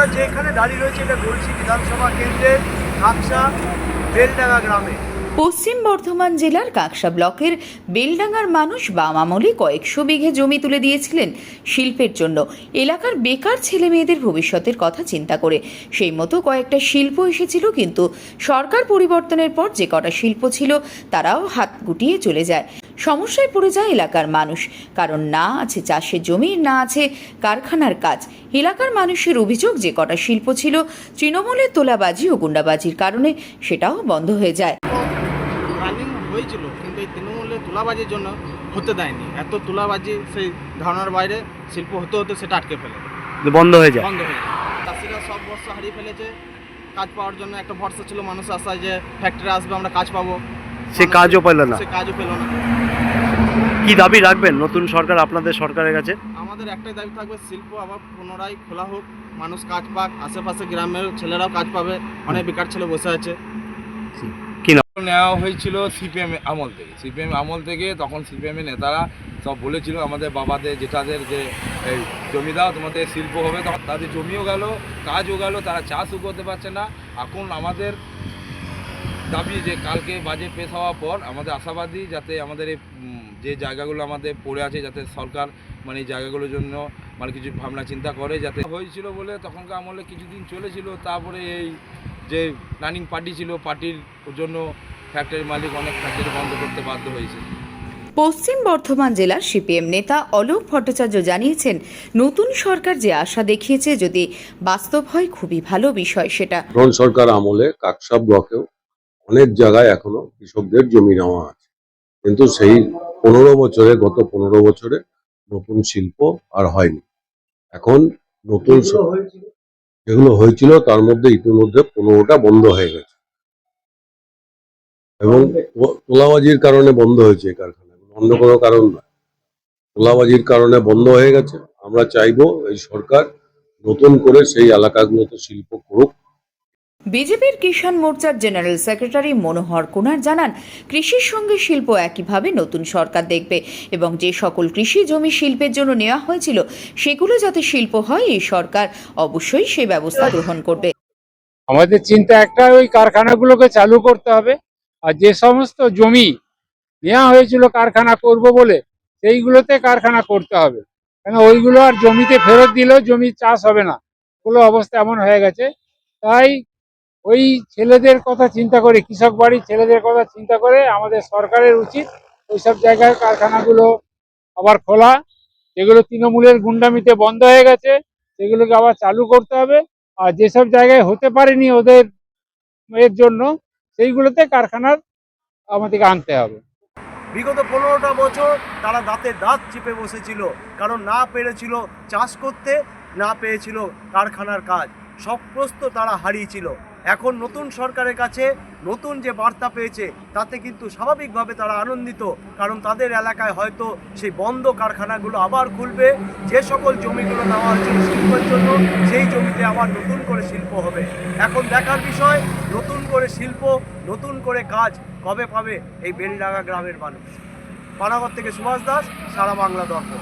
আমরা যেখানে দাঁড়িয়ে রয়েছি এটা গলসি বিধানসভা কেন্দ্রের কাকসা বেলডাঙ্গা গ্রামে। পশ্চিম বর্ধমান জেলার কাকসা ব্লকের বেলডাঙ্গার মানুষ বাম আমলে কয়েকশো বিঘে জমি তুলে দিয়েছিলেন শিল্পের জন্য। এলাকার বেকার ছেলে মেয়েদের ভবিষ্যতের কথা চিন্তা করে সেই মতো কয়েকটা শিল্প এসেছিল, কিন্তু সরকার পরিবর্তনের পর যে কটা শিল্প ছিল তারাও হাত গুটিয়ে চলে যায়। সমস্যায় পড়ে যায় এলাকার মানুষ, কারণ না আছে চাষের জমি, না আছে কারখানার কাজ। এলাকার মানুষের অভিযোগ, যে কটা শিল্প ছিল তৃণমূলের তোলাবাজি ও গুন্ডাবাজির কারণে সেটাও বন্ধ হয়ে যায়। রানিং হয়েছিল, কিন্তু এই তৃণমূলের তোলাবাজির জন্য হতে দেয়নি। এত তোলাবাজি সেই ধারণার বাইরে শিল্প হতে হতে সেটা আটকে ফেলে বন্ধ হয়ে যায়। চাষিরা সব বর্ষ হারিয়ে ফেলেছে। কাজ পাওয়ার জন্য একটা ভরসা ছিল মানুষের আশায় যে ফ্যাক্টরি আসবে, আমরা কাজ পাবো, সে কাজও পেল না। সে কাজও পেল না। কি দাবি রাখবেন নতুন সরকার আপনাদের সরকারের কাছে? আমাদের একটাই দাবি থাকবে, শিল্প আবার পুনরায় খোলা হোক, মানুষ কাজ পাক, আশেপাশে গ্রামের ছেলেরাও কাজ পাবে। অনেক বেকার ছেলে বসে আছে। কি না নেওয়া হয়েছিল সিপিএম আমল থেকে। সিপিএম আমল থেকে তখন সিপিএমের নেতারা সব বলেছিল আমাদের বাবাদের জেঠাদের যে এই জমি দাও, তোমাদের শিল্প হবে। তখন তাদের জমিও গেল, কাজও গেল, তারা চাষও করতে পারছে না। এখন আমাদের দাবি যে কালকে বাজেট পেশ হওয়ার পর আমাদের আশাবাদী যাতে আমাদের এই যে জায়গাগুলো আমাদের পড়ে আছে, যাতে সরকার মানে এই জায়গাগুলোর জন্য মানে কিছু ভাবনা চিন্তা করে। যাতে হয়েছিল বলে তখনকার আমলে কিছুদিন চলেছিল, তারপরে এই যে রানিং পার্টি ছিল, পার্টির জন্য ফ্যাক্টরির মালিক অনেক ফ্যাক্টরি বন্ধ করতে বাধ্য হয়েছে। পশ্চিম বর্ধমান জেলার সিপিএম নেতা অলোক ভট্টাচার্য জানিয়েছেন, নতুন সরকার যে আশা দেখিয়েছে যদি বাস্তব হয় খুবই ভালো বিষয় সেটা। সরকার আমলে কাকসা ব্লকেও অনেক জায়গায় এখনো কৃষকদের জমি নেওয়া আছে, কিন্তু সেই 15 বছরে, গত 15 বছরে নতুন শিল্প আর হয়নি। এখন নতুন যেগুলো হয়েছিল তার মধ্যে ইতিমধ্যে 15টা বন্ধ হয়ে গেছে, এবং তোলাবাজির কারণে বন্ধ হয়েছে এই কারখানাগুলো, অন্য কোনো কারণ নয়। তোলাবাজির কারণে বন্ধ হয়ে গেছে। আমরা চাইবো এই সরকার নতুন করে সেই এলাকাগুলোতে শিল্প করুক। বিজেপির কিষাণ মোর্চার জেনারেল সেক্রেটারি মনোহর কুনার জানান, কৃষির সঙ্গে শিল্প একইভাবে নতুন সরকার দেখবে এবং যে সকল কৃষি জমি শিল্পের জন্য নেওয়া হয়েছিল সেগুলো যাতে শিল্প হয়, এই সরকার অবশ্যই সেই ব্যবস্থা গ্রহণ করবে। আমাদের চিন্তা একটা, ওই কারখানাগুলোকে চালু করতে হবে, আর যে সমস্ত জমি নেওয়া হয়েছিল কারখানা করব বলে সেইগুলোতে কারখানা করতে হবে। কেন ওইগুলো আর জমিতে ফেরত দিলেও জমি চাষ হবে না, ওগুলো অবস্থা এমন হয়ে গেছে। তাই ওই ছেলেদের কথা চিন্তা করে, কৃষক বাড়ির ছেলেদের কথা চিন্তা করে আমাদের সরকারের উচিত ওইসব জায়গায় কারখানাগুলো আবার খোলা, যেগুলো তৃণমূলের গুন্ডামিতে বন্ধ হয়ে গেছে সেগুলোকে আবার চালু করতে হবে। আর যেসব জায়গায় হতে পারেনি ওদের এর জন্য সেইগুলোতে কারখানার আমাদেরকে আনতে হবে। বিগত 15টা বছর তারা দাঁতে দাঁত চেপে বসেছিল, কারণ না পেরেছিল চাষ করতে, না পেয়েছিল কারখানার কাজ, সব প্রস্ত তারা হারিয়েছিল। এখন নতুন সরকারের কাছে নতুন যে বার্তা পেয়েছে তাতে কিন্তু স্বাভাবিকভাবে তারা আনন্দিত, কারণ তাদের এলাকায় হয়তো সেই বন্ধ কারখানাগুলো আবার খুলবে। যে সকল জমিগুলো নেওয়া হয়েছিল শিল্পের জন্য, সেই জমিতে আবার নতুন করে শিল্প হবে। এখন দেখার বিষয়, নতুন করে শিল্প, নতুন করে কাজ কবে পাবে এই বেলডাঙ্গা গ্রামের মানুষ। পানাগড় থেকে সুভাষ দাস, সারা বাংলা দর্পণ।